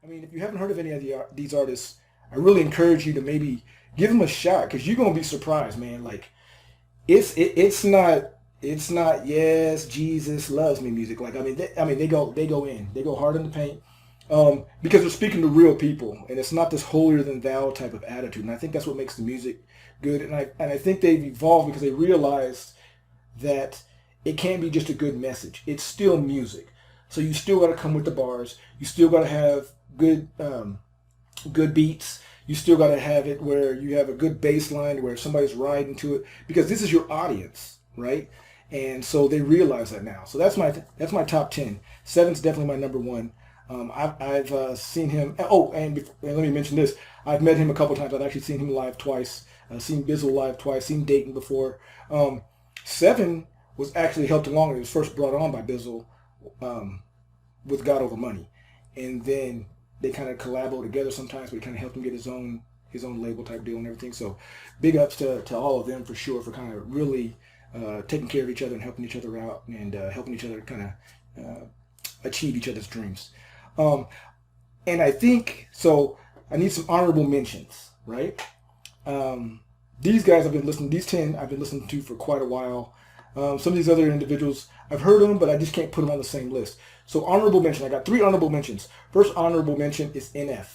I mean, if you haven't heard of any of these artists, I really encourage you to maybe give them a shot because you're gonna be surprised, man. Like it's not yes Jesus loves me music. Like I mean they go hard in the paint because they're speaking to real people and it's not this holier than thou type of attitude. And I think that's what makes the music good. And I think they've evolved because they realized that it can't be just a good message. It's still music. So you still got to come with the bars. You still got to have good beats. You still got to have it where you have a good bass line where somebody's riding to it because this is your audience, right? And so they realize that now. So that's my top 10. Seven's definitely my number one. I've seen him. Oh, and let me mention this. I've met him a couple times. I've actually seen him live twice. Seen Bizzle live twice. Seen Dayton before. Seven was actually helped along. It was first brought on by Bizzle with God Over Money, and then they kind of collabo together sometimes. We kind of helped him get his own label type deal and everything. So big ups to all of them for sure for kind of really taking care of each other and helping each other out and helping each other kind of achieve each other's dreams. And I think so. I need some honorable mentions, right? These guys I've been listening. These 10 I've been listening to for quite a while. Some of these other individuals I've heard of them, but I just can't put them on the same list. So honorable mention. I got 3 honorable mentions. First honorable mention is NF.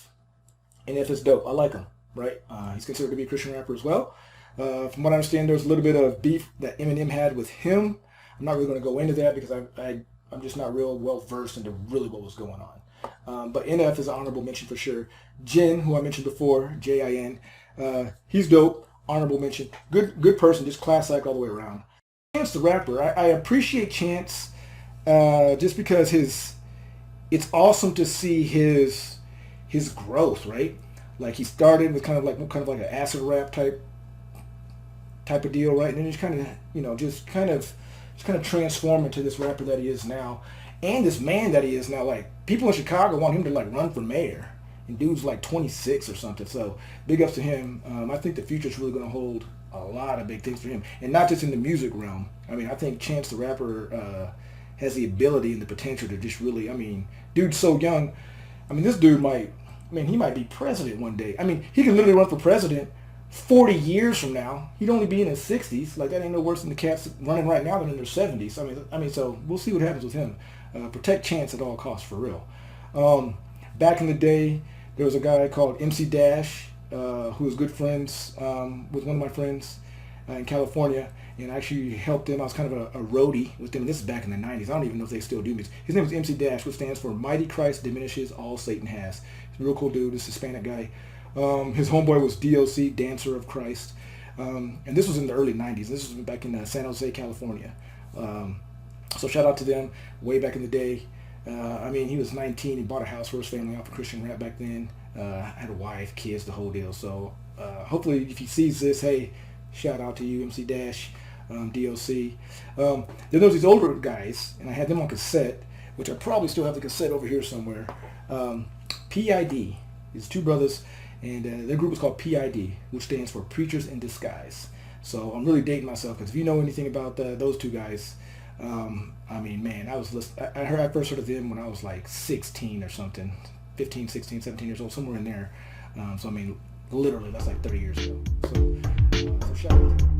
NF is dope. I like him, right? He's considered to be a Christian rapper as well. From what I understand, there's a little bit of beef that Eminem had with him. I'm not really going to go into that because I'm just not real well versed into really what was going on. But NF is an honorable mention for sure. Jin, who I mentioned before, Jin, he's dope. Honorable mention. Good person, just class act all the way around. Chance the Rapper, I appreciate Chance just because it's awesome to see his growth, right? Like he started with kind of like an acid rap type of deal, right? And then he's kind of just kind of transform into this rapper that he is now, and this man that he is now. Like people in Chicago want him to like run for mayor, and dude's like 26 or something. So big ups to him. I think the future's really going to hold a lot of big things for him, and not just in the music realm. I mean, I think Chance the Rapper has the ability and the potential to just really. I mean, dude's so young. I mean, this dude might. I mean, he might be president one day. I mean, he can literally run for president 40 years from now. He'd only be in his 60s. Like that ain't no worse than the cats running right now than in their 70s. I mean, so we'll see what happens with him. Protect Chance at all costs for real. Back in the day, there was a guy called MC Dash, who was good friends with one of my friends in California, and I actually helped him. I was kind of a roadie with them. This is back in the 90s. I don't even know if they still do music. His name was MC Dash, which stands for Mighty Christ Diminishes All Satan Has. He's a real cool dude, this Hispanic guy. His homeboy was DOC, Dancer of Christ. And this was in the early 90s. This was back in San Jose, California. So shout out to them way back in the day. I mean, he was 19. He bought a house for his family off of Christian rap back then. Had a wife, kids, the whole deal. So hopefully if he sees this, hey, shout out to you, MC Dash, DOC. Then there was these older guys, and I had them on cassette, which I probably still have the cassette over here somewhere. PID. These 2 brothers. And their group is called PID, which stands for Preachers in Disguise. So I'm really dating myself because if you know anything about those 2 guys, I mean, man, I first heard of them when I was like 16 or something, 15, 16, 17 years old, somewhere in there. So I mean, literally, that's like 30 years ago. So shout out.